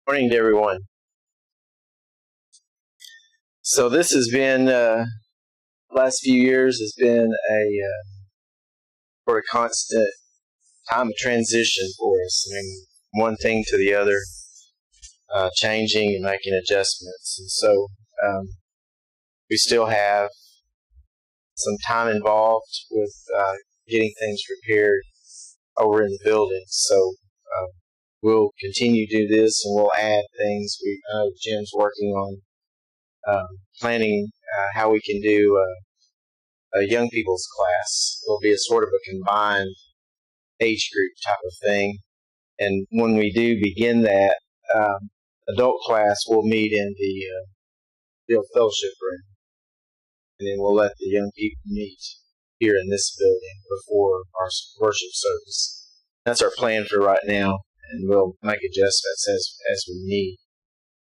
Morning to everyone. So this has been last few years has been a sort of constant time of transition for us. I mean, one thing to the other, changing and making adjustments, and so we still have some time involved with getting things prepared over in the building. So we'll continue to do this, and we'll add things. Jim's working on planning how we can do a young people's class. It'll be a sort of a combined age group type of thing. And when we do begin that, adult class will meet in the field fellowship room. And then we'll let the young people meet here in this building before our worship service. That's our plan for right now, and we'll make adjustments as we need.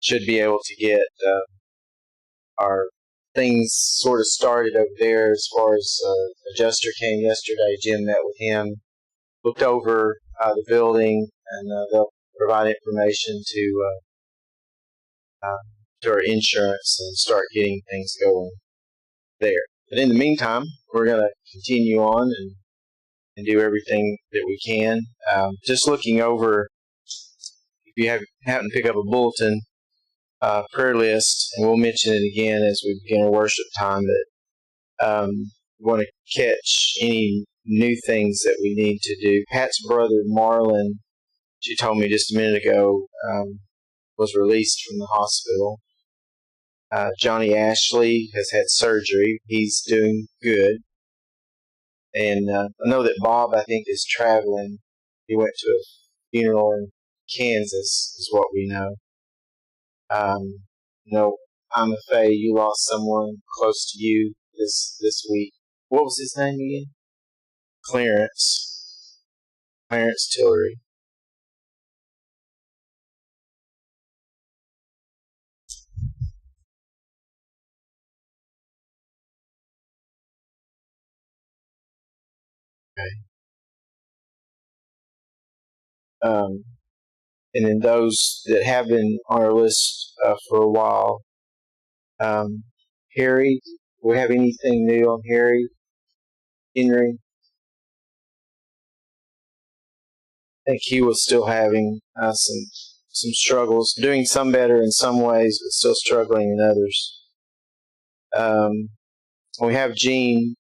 Should be able to get our things sort of started over there as far as adjuster came yesterday. Jim met with him, looked over the building, and they'll provide information to our insurance and start getting things going there. But in the meantime, we're going to continue on and do everything that we can. Just looking over, if you happen to pick up a bulletin, prayer list, and we'll mention it again as we begin our worship time, that we want to catch any new things that we need to do. Pat's brother, Marlon, she told me just a minute ago, was released from the hospital. Johnny Ashley has had surgery. He's doing good. And I know that Bob, I think, is traveling. He went to a funeral in Kansas, is what we know. I'm afraid you lost someone close to you this week. What was his name again? Clarence Tillery. Okay. And then those that have been on our list for a while, Harry, do we have anything new on Harry? Henry? I think he was still having some struggles, doing some better in some ways, but still struggling in others. We have Jean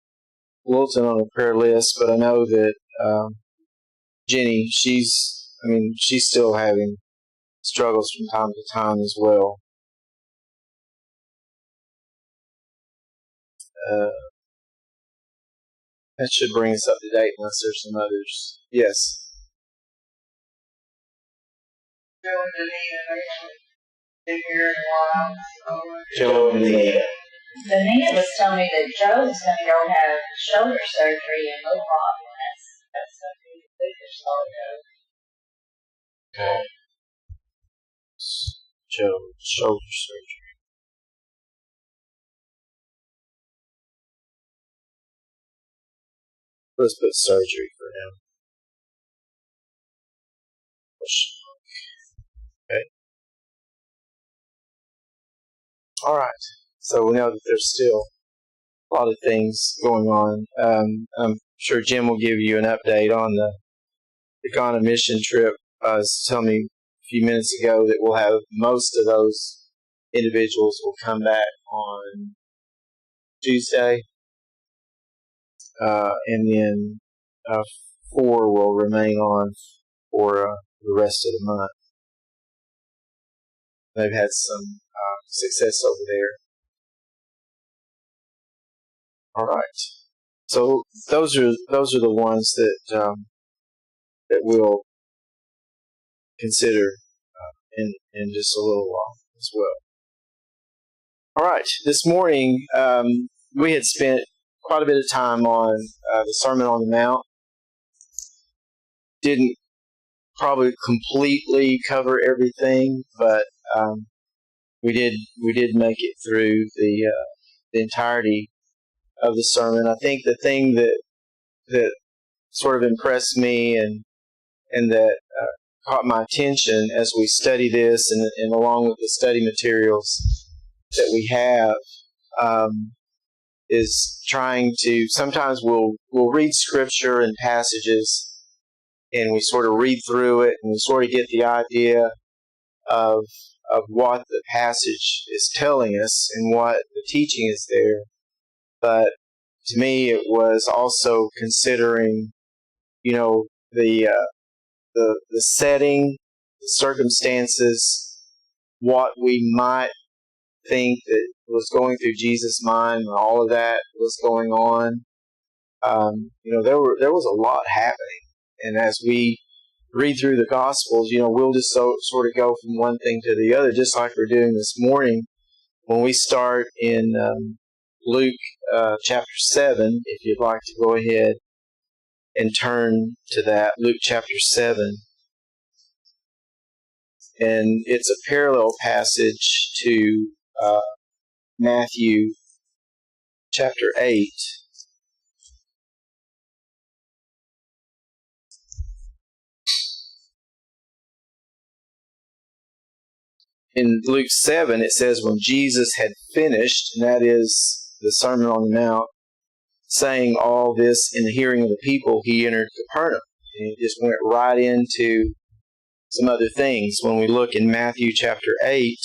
Wilton on the prayer list, but I know that Jenny, she's still having struggles from time to time as well. That should bring us up to date unless there's some others. Yes. Joe and Leah. Danita was telling me that Joe's going to go have shoulder surgery in Little Rock, and that's something that they just all know. Okay. Joe, shoulder surgery. Let's put surgery for now. Okay. All right. So we know that there's still a lot of things going on. I'm sure Jim will give you an update on the Ghana mission trip. He was telling me a few minutes ago that we'll have most of those individuals will come back on Tuesday, and then 4 will remain on for the rest of the month. They've had some success over there. All right. So those are the ones that we'll consider in just a little while as well. All right. This morning we had spent quite a bit of time on the Sermon on the Mount. Didn't probably completely cover everything, but we did make it through the entirety of the sermon. I think the thing that sort of impressed me and that caught my attention as we study this, and along with the study materials that we have, is trying to, sometimes we'll read scripture and passages, and we sort of read through it, and we sort of get the idea of what the passage is telling us and what the teaching is there. But to me, it was also considering, the setting, the circumstances, what we might think that was going through Jesus' mind, and all of that was going on. There was a lot happening, and as we read through the Gospels, we'll just sort of go from one thing to the other, just like we're doing this morning when we start in Luke chapter 7. If you'd like to go ahead and turn to that, Luke chapter 7. And it's a parallel passage to Matthew chapter 8. In Luke 7, it says, when Jesus had finished, and that is the Sermon on the Mount, saying all this in the hearing of the people, he entered Capernaum. And he just went right into some other things. When we look in Matthew chapter 8,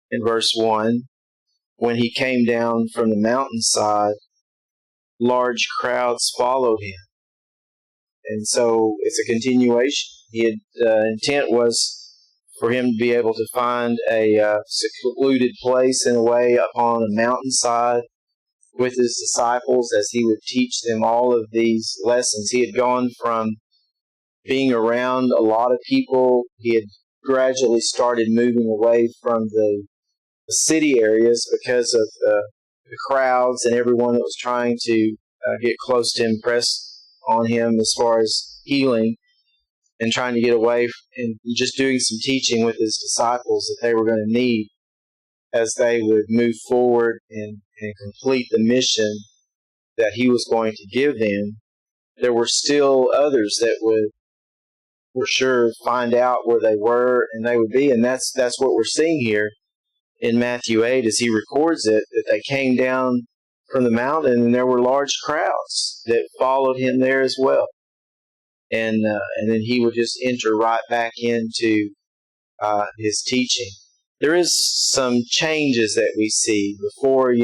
in verse 1, when he came down from the mountainside, large crowds followed him. And so it's a continuation. Intent was for him to be able to find a secluded place, in a way, upon a mountainside with his disciples as he would teach them all of these lessons. He had gone from being around a lot of people. He had gradually started moving away from the city areas because of the crowds and everyone that was trying to get close to him, press on him as far as healing, and trying to get away and just doing some teaching with his disciples that they were going to need as they would move forward and complete the mission that he was going to give them. There were still others that would, for sure, find out where they were and they would be. And that's what we're seeing here in Matthew 8 as he records it, that they came down from the mountain and there were large crowds that followed him there as well. And then he would just enter right back into his teaching. There is some changes that we see. Before,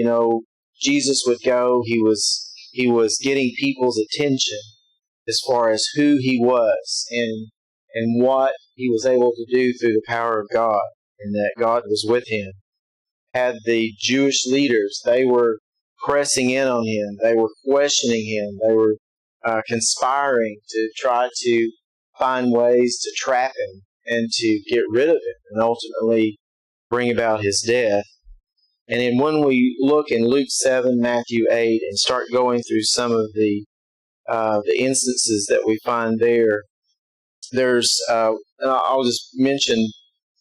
Jesus would go, he was getting people's attention as far as who he was and what he was able to do through the power of God, and that God was with him. Had the Jewish leaders, they were pressing in on him. They were questioning him. They were conspiring to try to find ways to trap him and to get rid of him and ultimately bring about his death. And then when we look in Luke 7, Matthew 8, and start going through some of the instances that we find there's and I'll just mention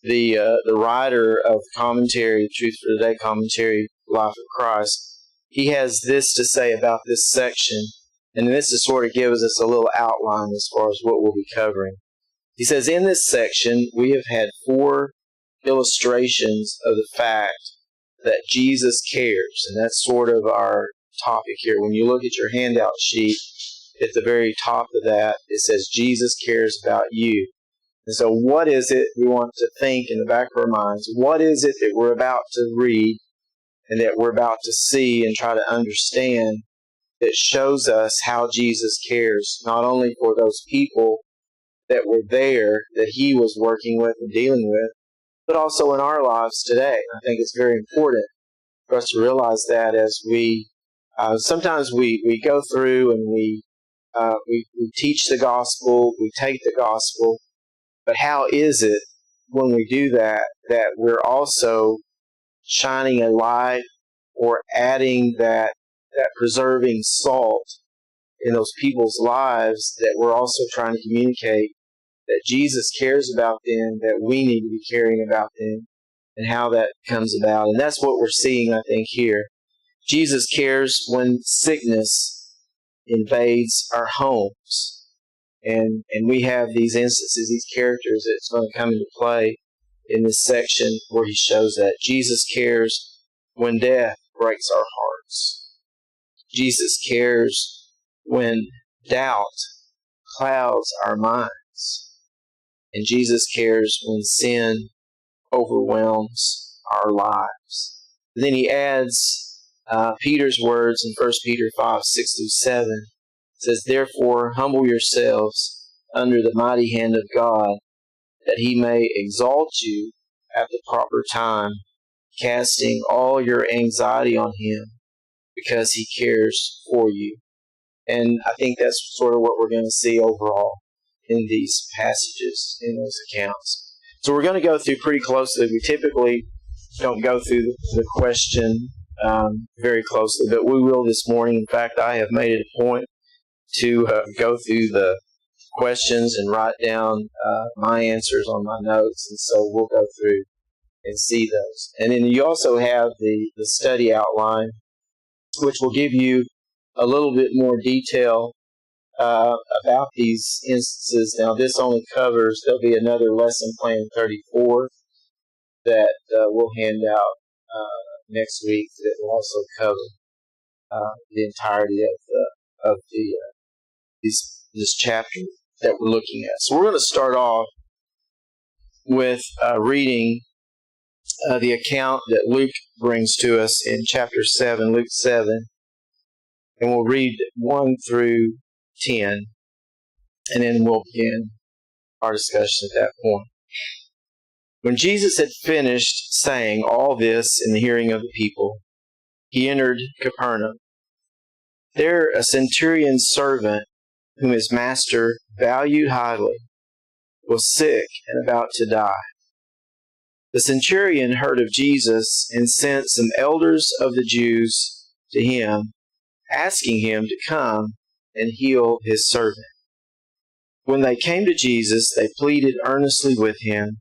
the writer of commentary, Truth for Today commentary, Life of Christ. He has this to say about this section, and this is sort of gives us a little outline as far as what we'll be covering. He says, in this section, we have had 4 illustrations of the fact that Jesus cares, and that's sort of our topic here. When you look at your handout sheet, at the very top of that, it says, Jesus cares about you. And so what is it we want to think in the back of our minds? What is it that we're about to read and that we're about to see and try to understand that shows us how Jesus cares, not only for those people that were there that he was working with and dealing with, but also in our lives today. I think it's very important for us to realize that as we sometimes we go through and we teach the gospel, we take the gospel, but how is it when we do that we're also shining a light or adding that preserving salt in those people's lives, that we're also trying to communicate that Jesus cares about them, that we need to be caring about them, and how that comes about. And that's what we're seeing, I think, here. Jesus cares when sickness invades our homes. And we have these instances, these characters that's going to come into play in this section where he shows that Jesus cares when death breaks our hearts. Jesus cares when doubt clouds our minds. And Jesus cares when sin overwhelms our lives. Then he adds Peter's words in 1 Peter 5, 6 through 7. It says, "Therefore, humble yourselves under the mighty hand of God, that he may exalt you at the proper time, casting all your anxiety on him, because he cares for you." And I think that's sort of what we're going to see overall in these passages, in those accounts. So we're going to go through pretty closely. We typically don't go through the question very closely, but we will this morning. In fact, I have made it a point to go through the questions and write down my answers on my notes, and so we'll go through and see those. And then you also have the study outline, which will give you a little bit more detail about these instances. Now, this only covers, there'll be another lesson plan 34 that we'll hand out next week that will also cover the entirety of this chapter that we're looking at. So we're going to start off with reading the account that Luke brings to us in chapter 7, Luke 7. And we'll read 1 through 10, and then we'll begin our discussion at that point. When Jesus had finished saying all this in the hearing of the people, he entered Capernaum. There a centurion's servant, whom his master valued highly, was sick and about to die. The centurion heard of Jesus and sent some elders of the Jews to him, asking him to come and heal his servant. When they came to Jesus, they pleaded earnestly with him,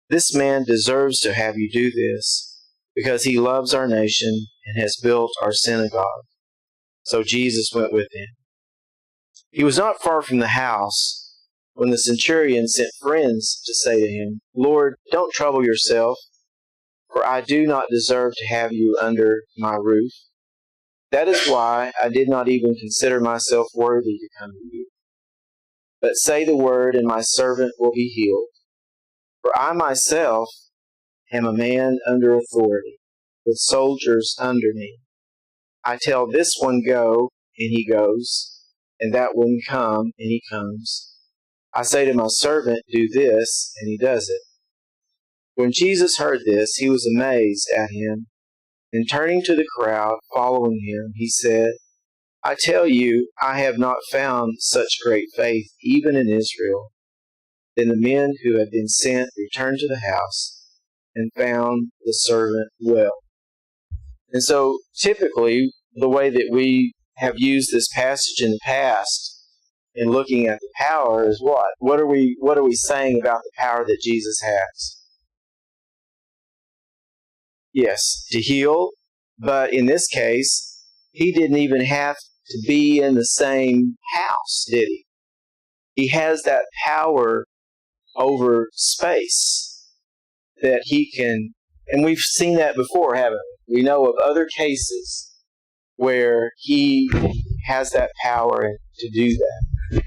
"This man deserves to have you do this, because he loves our nation and has built our synagogue." So Jesus went with him. He was not far from the house when the centurion sent friends to say to him, "Lord, don't trouble yourself, for I do not deserve to have you under my roof. That is why I did not even consider myself worthy to come to you. But say the word, and my servant will be healed. For I myself am a man under authority, with soldiers under me. I tell this one, go, and he goes, and that one, come, and he comes. I say to my servant, do this, and he does it." When Jesus heard this, he was amazed at him, and turning to the crowd following him, he said, "I tell you, I have not found such great faith even in Israel." Then the men who had been sent returned to the house and found the servant well. And so typically the way that we have used this passage in the past in looking at the power is what? What are we saying about the power that Jesus has? Yes, to heal, but in this case, he didn't even have to be in the same house, did he? He has that power over space that he can, and we've seen that before, haven't we? We know of other cases where he has that power to do that.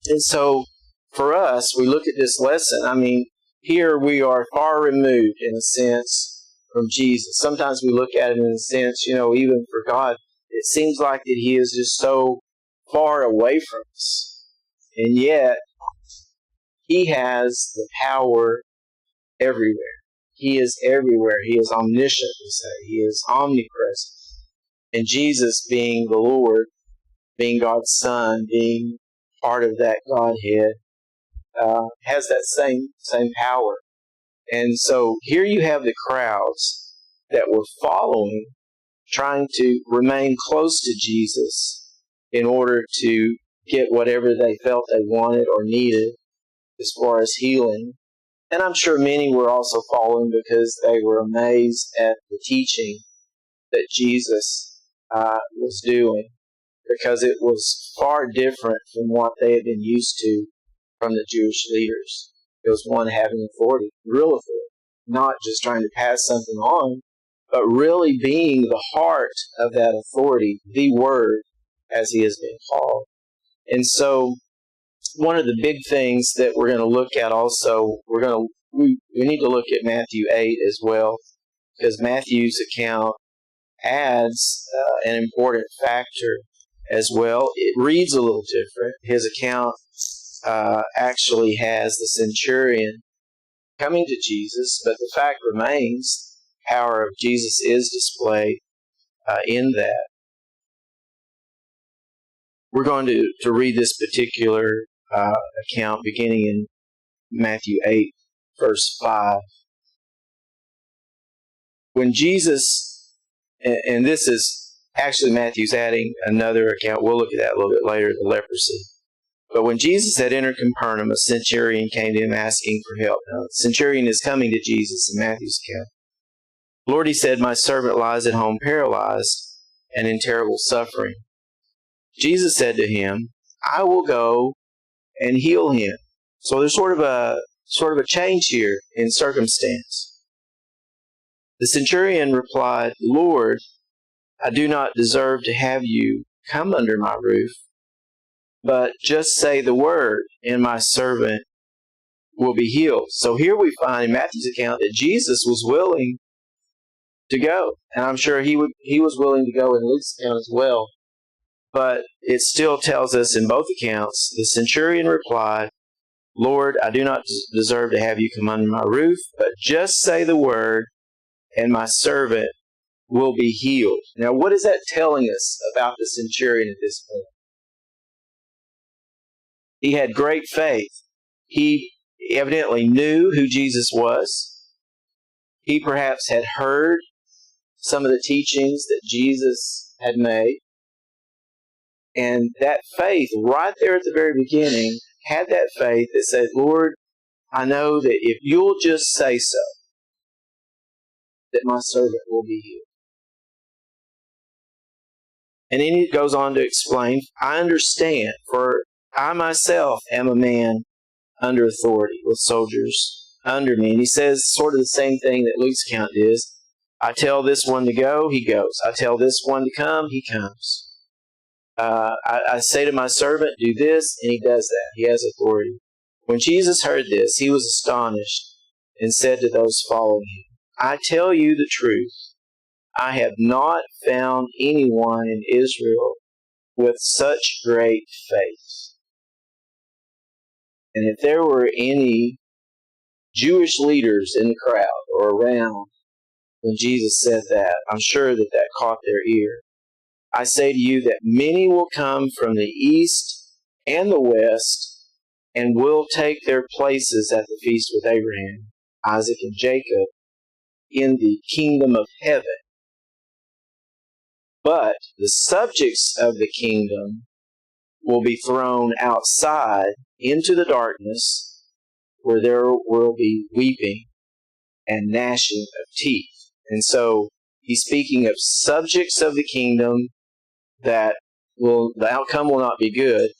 And so for us, we look at this lesson, I mean, here we are far removed in a sense from Jesus. Sometimes we look at it in a sense, even for God, it seems like that he is just so far away from us. And yet, he has the power everywhere. He is everywhere. He is omniscient, we say. He is omnipresent. And Jesus, being the Lord, being God's Son, being part of that Godhead, has that same power. And so here you have the crowds that were following, trying to remain close to Jesus in order to get whatever they felt they wanted or needed as far as healing. And I'm sure many were also following because they were amazed at the teaching that Jesus was doing. because it was far different from what they had been used to from the Jewish leaders. It was one having authority, real authority, not just trying to pass something on, but really being the heart of that authority, the Word, as he has been called. And so one of the big things that we're going to look at also, we need to look at Matthew 8 as well, because Matthew's account adds an important factor as well. It reads a little different. His account actually has the centurion coming to Jesus, but the fact remains, the power of Jesus is displayed in that. We're going to read this particular account beginning in Matthew 8, verse 5. When Jesus, and this is actually Matthew's adding another account, we'll look at that a little bit later, the leprosy. But when Jesus had entered Capernaum, a centurion came to him asking for help. Now, the centurion is coming to Jesus in Matthew's account. Lord, he said, my servant lies at home paralyzed and in terrible suffering. Jesus said to him, I will go and heal him. So there's sort of a change here in circumstance. The centurion replied, Lord, I do not deserve to have you come under my roof, but just say the word, and my servant will be healed. So here we find in Matthew's account that Jesus was willing to go. And I'm sure he was willing to go in Luke's account as well. But it still tells us in both accounts, the centurion replied, Lord, I do not deserve to have you come under my roof, but just say the word, and my servant will be healed. Now, what is that telling us about the centurion at this point? He had great faith. He evidently knew who Jesus was. He perhaps had heard some of the teachings that Jesus had made. And that faith, right there at the very beginning, had that faith that said, Lord, I know that if you'll just say so, that my servant will be healed. And then he goes on to explain, I understand, for I myself am a man under authority, with soldiers under me. And he says sort of the same thing that Luke's account is. I tell this one to go, he goes. I tell this one to come, he comes. I say to my servant, do this, and he does that. He has authority. When Jesus heard this, he was astonished and said to those following him, I tell you the truth. I have not found anyone in Israel with such great faith. And if there were any Jewish leaders in the crowd or around when Jesus said that, I'm sure that caught their ear. I say to you that many will come from the east and the west and will take their places at the feast with Abraham, Isaac, and Jacob in the kingdom of heaven. But the subjects of the kingdom will be thrown outside into the darkness, where there will be weeping and gnashing of teeth. And so he's speaking of subjects of the kingdom that the outcome will not be good,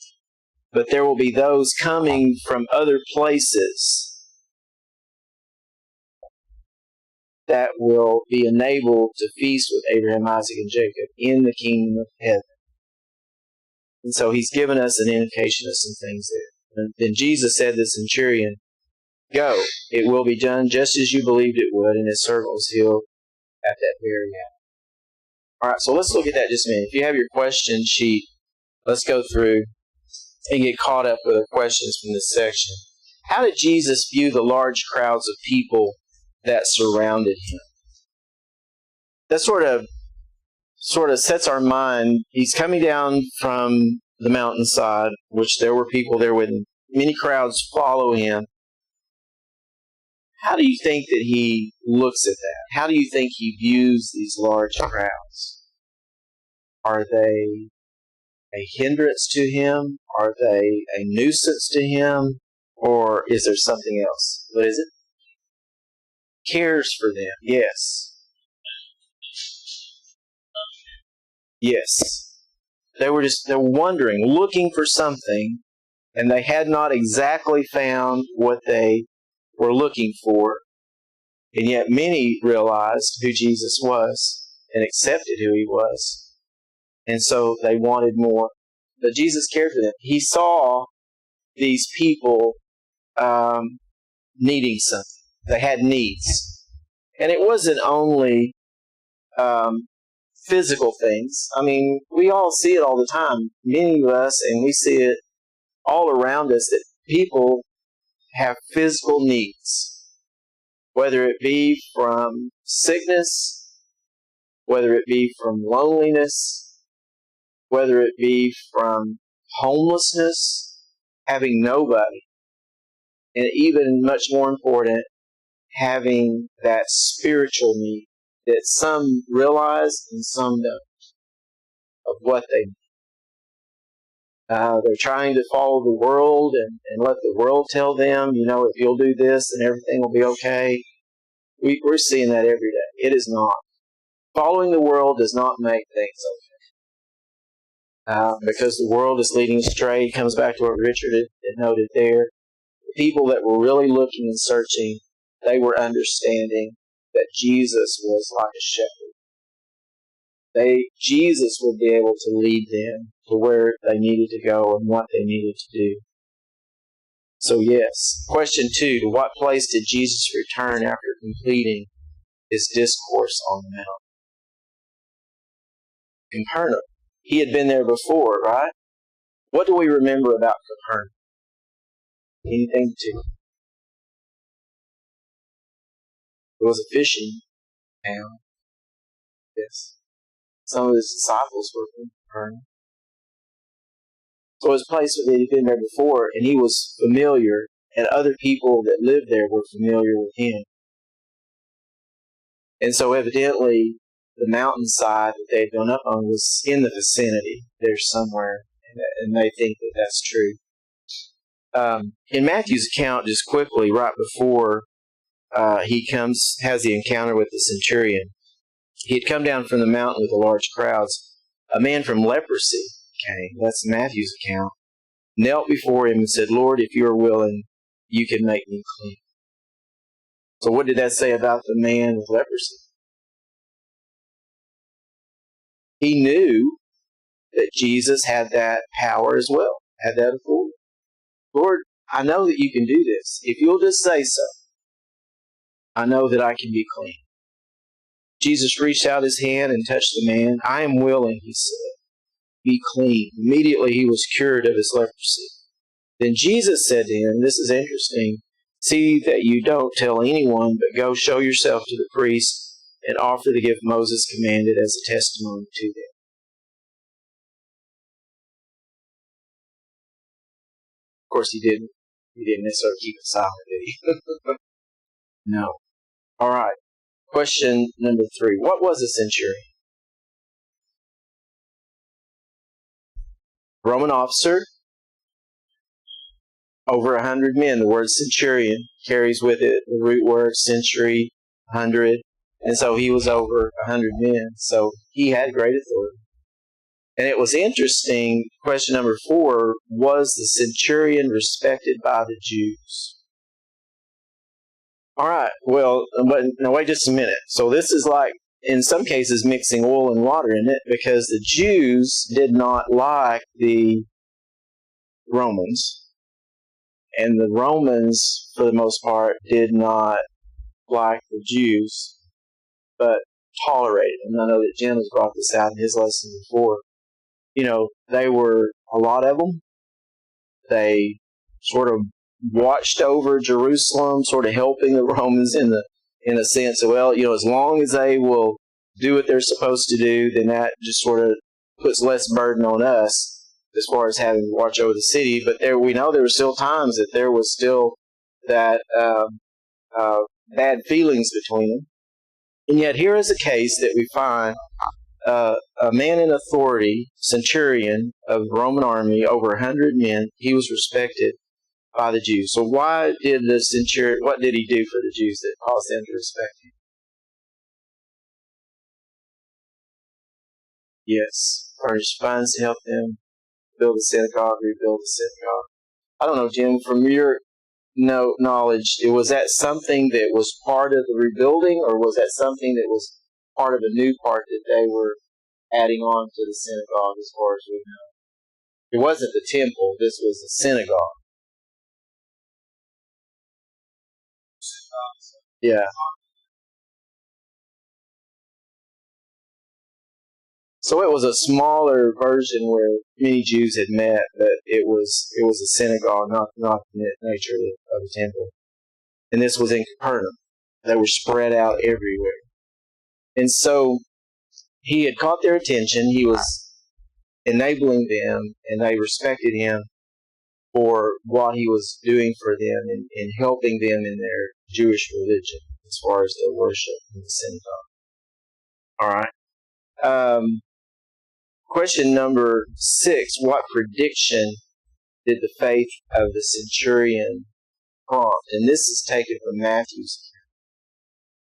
but there will be those coming from other places that will be enabled to feast with Abraham, Isaac, and Jacob in the kingdom of heaven. And so he's given us an indication of some things there. And then Jesus said to the centurion, go, it will be done just as you believed it would, and his servant was healed at that very hour. All right, so let's look at that just a minute. If you have your question sheet, let's go through and get caught up with our questions from this section. How did Jesus view the large crowds of people that surrounded him? That sort of sets our mind. He's coming down from the mountainside, which there were people there with him. Many crowds follow him. How do you think that he looks at that? How do you think he views these large crowds? Are they a hindrance to him? Are they a nuisance to him? Or is there something else? What is it? Cares for them. Yes. Yes. they're wondering, looking for something, and they had not exactly found what they were looking for. And yet many realized who Jesus was and accepted who he was. And so they wanted more. But Jesus cared for them. He saw these people needing something. They had needs. And it wasn't only physical things. I mean, we all see it all the time. Many of us, and we see it all around us, that people have physical needs. Whether it be from sickness, whether it be from loneliness, whether it be from homelessness, having nobody, and even much more important, having that spiritual need that some realize and some don't of what they need. They're trying to follow the world and let the world tell them, if you'll do this, then everything will be okay. We're seeing that every day. It is not. Following the world does not make things okay. Because the world is leading astray. It comes back to what Richard had noted there. The people that were really looking and searching, they were understanding that Jesus was like a shepherd. Jesus would be able to lead them to where they needed to go and what they needed to do. So yes, question 2, to what place did Jesus return after completing his discourse on the mount? Capernaum. He had been there before, right? What do we remember about Capernaum? Anything to it? It was a fishing town. Yes. Some of his disciples were from Capernaum. So it was a place that he'd been there before, and he was familiar, and other people that lived there were familiar with him. And so evidently, the mountainside that they'd gone up on was in the vicinity there somewhere, and they think that that's true. In Matthew's account, just quickly, right before he has the encounter with the centurion, he had come down from the mountain with the large crowds. A man from leprosy came, that's Matthew's account, knelt before him and said, "Lord, if you are willing, you can make me clean." So what did that say about the man with leprosy? He knew that Jesus had that power as well, had that authority. "Lord, I know that you can do this. If you'll just say so, I know that I can be clean." Jesus reached out his hand and touched the man. "I am willing," he said. "Be clean." Immediately he was cured of his leprosy. Then Jesus said to him, this is interesting, "See that you don't tell anyone, but go show yourself to the priest and offer the gift Moses commanded as a testimony to them." Of course, he didn't necessarily keep it silent, did he? No. All right. Question number 3. What was a centurion? Roman officer, over 100 men. The word centurion carries with it the root word century, 100. And so he was over 100 men. So he had great authority. And it was interesting, question number 4, was the centurion respected by the Jews? All right, well, but now wait just a minute. So this is like, in some cases, mixing oil and water in it, because the Jews did not like the Romans. And the Romans, for the most part, did not like the Jews, but tolerated them. And I know that Jim has brought this out in his lesson before. They were, a lot of them, they sort of watched over Jerusalem, sort of helping the Romans in a sense of, well, as long as they will do what they're supposed to do, then that just sort of puts less burden on us as far as having to watch over the city. But we know there were still times that there was still that bad feelings between them. And yet here is a case that we find a man in authority, centurion of the Roman army, over 100 men. He was respected by the Jews. So why did the centurion, what did he do for the Jews that caused them to respect him? Yes, furnish funds to help them build the synagogue, rebuild the synagogue. I don't know, Jim, from your knowledge, was that something that was part of the rebuilding, or was that something that was part of a new part that they were adding on to the synagogue, as far as we know? It wasn't the temple, this was the synagogue. Yeah. So it was a smaller version where many Jews had met, but it was a synagogue, not the nature of the temple. And this was in Capernaum. They were spread out everywhere. And so he had caught their attention. He was enabling them, and they respected him for what he was doing for them and helping them in their Jewish religion as far as their worship in the synagogue. All right. Question number 6, what prediction did the faith of the centurion prompt? And this is taken from Matthew's.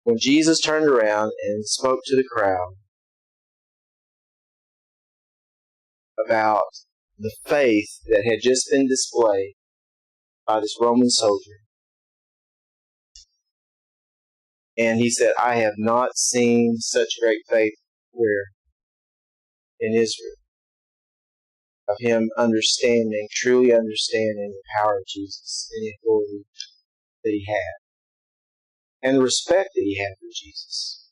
When Jesus turned around and spoke to the crowd about the faith that had just been displayed by this Roman soldier, and he said, I have not seen such great faith where in Israel, of him truly understanding the power of Jesus and the authority that he had, and the respect that he had for Jesus.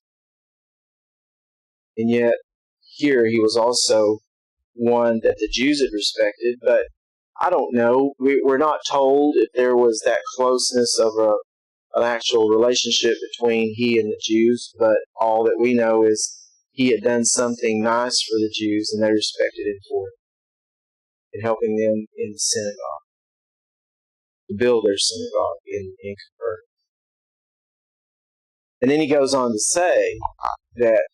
And yet, here he was also one that the Jews had respected, but I don't know. We're not told if there was that closeness of an actual relationship between he and the Jews, but all that we know is he had done something nice for the Jews, and they respected him for it, in helping them in the synagogue, to build their synagogue in Capernaum. And then he goes on to say that,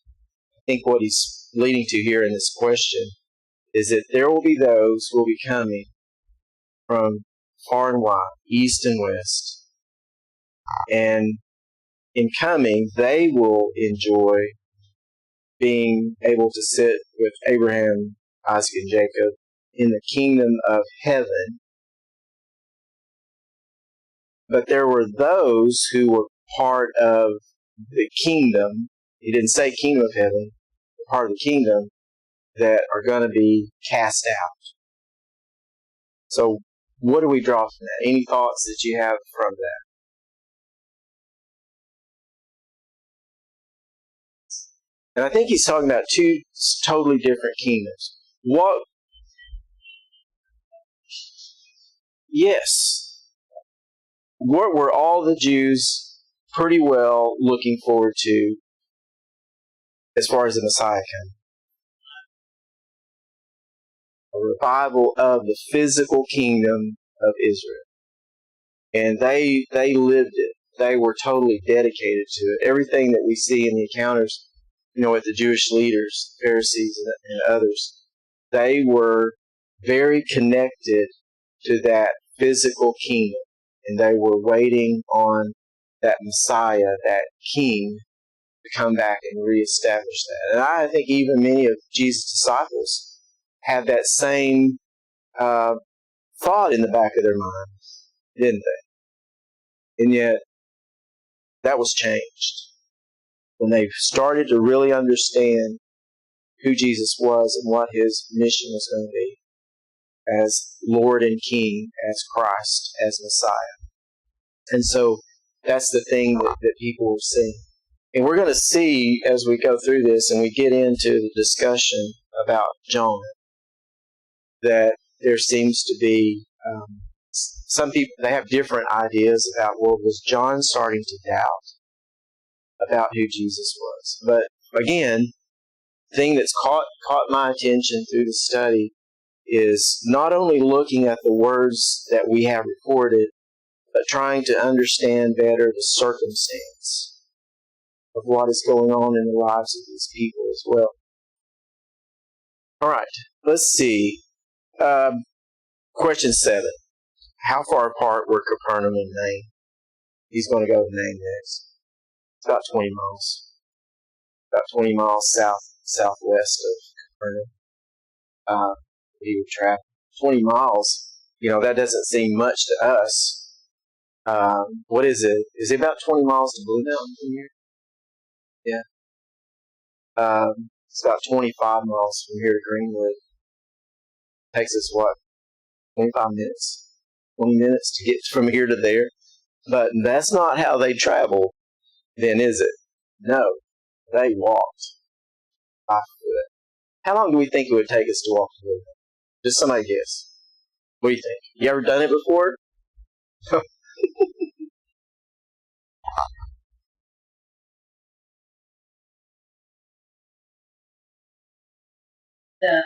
I think what he's leading to here in this question is that there will be those who will be coming from far and wide, east and west, and in coming, they will enjoy being able to sit with Abraham, Isaac, and Jacob in the kingdom of heaven. But there were those who were part of the kingdom, he didn't say kingdom of heaven, but part of the kingdom, that are going to be cast out. So what do we draw from that? Any thoughts that you have from that? And I think he's talking about two totally different kingdoms. Yes. What were all the Jews pretty well looking forward to as far as the Messiah coming? A revival of the physical kingdom of Israel. And they lived it. They were totally dedicated to it. Everything that we see in the encounters, with the Jewish leaders, Pharisees and others, they were very connected to that physical kingdom. And they were waiting on that Messiah, that King, to come back and reestablish that. And I think even many of Jesus' disciples had that same thought in the back of their minds, didn't they? And yet, that was changed when they started to really understand who Jesus was and what his mission was going to be as Lord and King, as Christ, as Messiah. And so that's the thing that people will see. And we're going to see as we go through this and we get into the discussion about Jonah that there seems to be some people, they have different ideas about, well, was John starting to doubt about who Jesus was? But again, the thing that's caught my attention through the study is not only looking at the words that we have recorded, but trying to understand better the circumstance of what is going on in the lives of these people as well. All right, let's see. Question 7. How far apart were Capernaum and Nain? He's going to go to Nain next. It's about 20 miles. About 20 miles southwest of Capernaum. he would travel 20 miles. That doesn't seem much to us. What is it? Is it about 20 miles to Blue Mountain from here? Yeah. It's about 25 miles from here to Greenwood. Takes us, 25 minutes? 20 minutes to get from here to there? But that's not how they travel, then, is it? No. They walked by foot. How long do we think it would take us to walk to Blue Mountain? Just somebody guess. What do you think? You ever done it before? The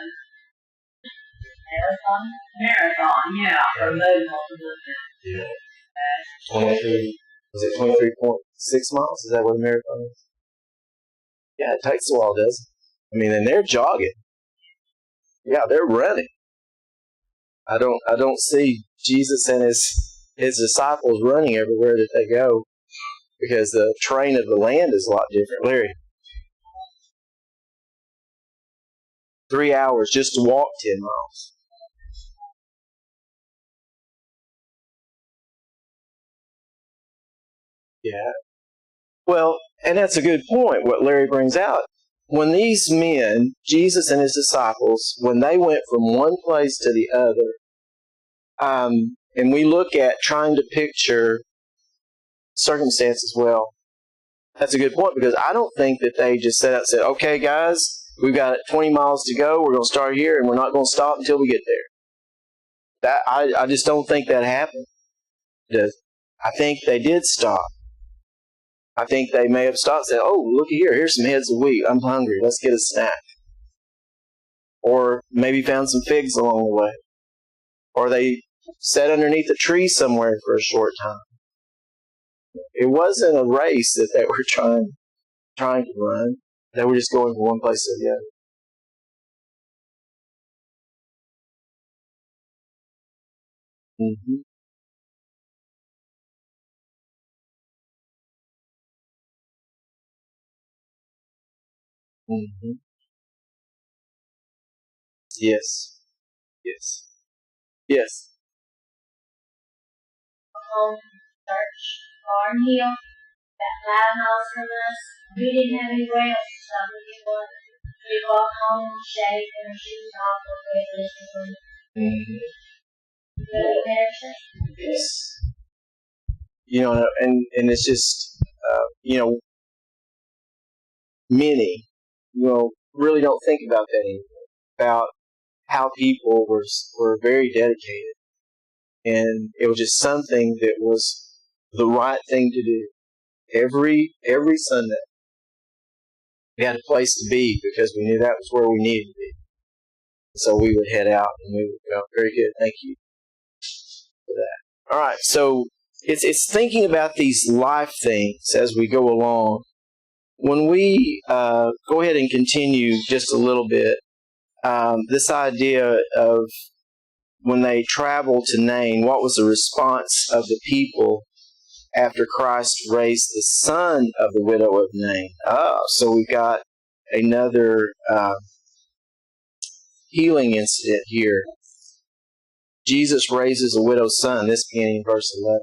marathon, yeah, for those Yeah. 23, was it 23.6 miles? Is that what a marathon is? Yeah, it takes a while, doesn't it? I mean, and they're jogging. Yeah, they're running. I don't see Jesus and his disciples running everywhere that they go, because the terrain of the land is a lot different. Larry, 3 hours just to walk 10 miles. Yeah. Well, and that's a good point, what Larry brings out. When these men, Jesus and his disciples, when they went from one place to the other, and we look at trying to picture circumstances, well, that's a good point, because I don't think that they just set out and said, okay, guys, we've got 20 miles to go, we're going to start here, and we're not going to stop until we get there. I just don't think that happened. I think they did stop. I think they may have stopped and said, oh, look here, here's some heads of wheat. I'm hungry. Let's get a snack. Or maybe found some figs along the way. Or they sat underneath a tree somewhere for a short time. It wasn't a race that they were trying to run. They were just going from one place to the other. Mm-hmm. Mm-hmm. Yes. Yes. Yes. church, Barnhill, about 5 miles from us. We didn't have anywhere else to stop. We walked home, shaved, and our shoes off, and we listened to Mm-hmm. meditation. Yes. And it's just, many, really don't think about that anymore, about how people were very dedicated, and it was just something that was the right thing to do. Every Sunday, we had a place to be because we knew that was where we needed to be. So we would head out and we would go. Very good, thank you for that. All right, so it's thinking about these life things as we go along. When we go ahead and continue just a little bit, this idea of when they traveled to Nain, what was the response of the people after Christ raised the son of the widow of Nain? So we've got another healing incident here. Jesus raises a widow's son, this beginning in verse 11.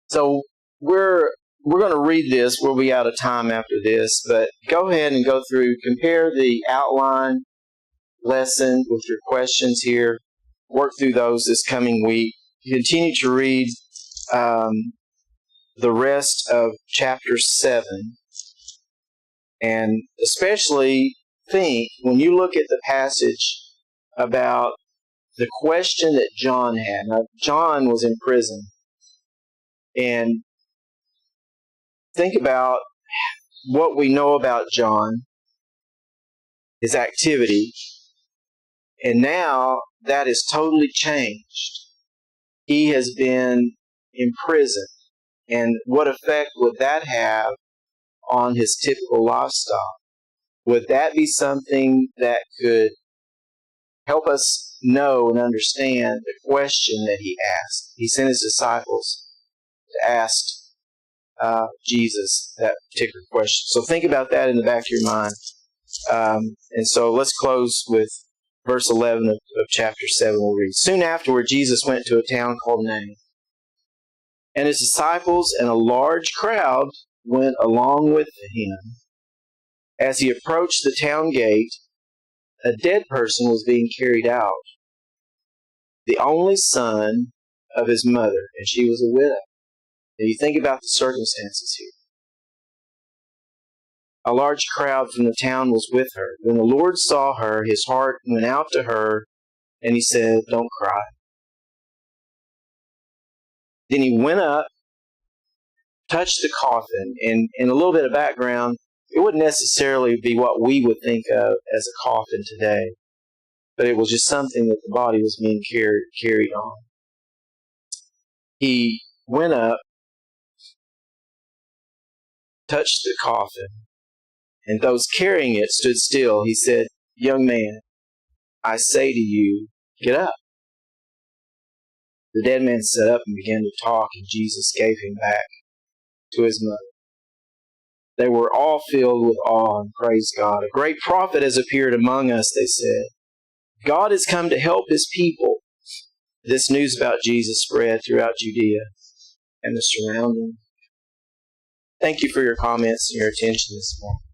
So we're going to read this. We'll be out of time after this, but go ahead and go through, compare the outline lesson with your questions here. Work through those this coming week. Continue to read the rest of chapter 7, and especially think, when you look at the passage, about the question that John had. Now, John was in prison, and think about what we know about John, his activity, and now that is totally changed. He has been imprisoned, and what effect would that have on his typical lifestyle? Would that be something that could help us know and understand the question that he asked? He sent his disciples to ask Jesus that particular question. So think about that in the back of your mind. And so let's close with verse 11 of chapter 7 we'll read. Soon afterward, Jesus went to a town called Nain, and his disciples and a large crowd went along with him. As he approached the town gate, a dead person was being carried out, the only son of his mother, and she was a widow. And you think about the circumstances here. A large crowd from the town was with her. When the Lord saw her, his heart went out to her, and he said, "Don't cry." Then he went up, touched the coffin, and in a little bit of background, it wouldn't necessarily be what we would think of as a coffin today, but it was just something that the body was being carried on. He went up, touched the coffin, and those carrying it stood still. He said, "Young man, I say to you, get up." The dead man sat up and began to talk, and Jesus gave him back to his mother. They were all filled with awe and praised God. "A great prophet has appeared among us," they said. "God has come to help his people." This news about Jesus spread throughout Judea and the surrounding. Thank you for your comments and your attention this morning.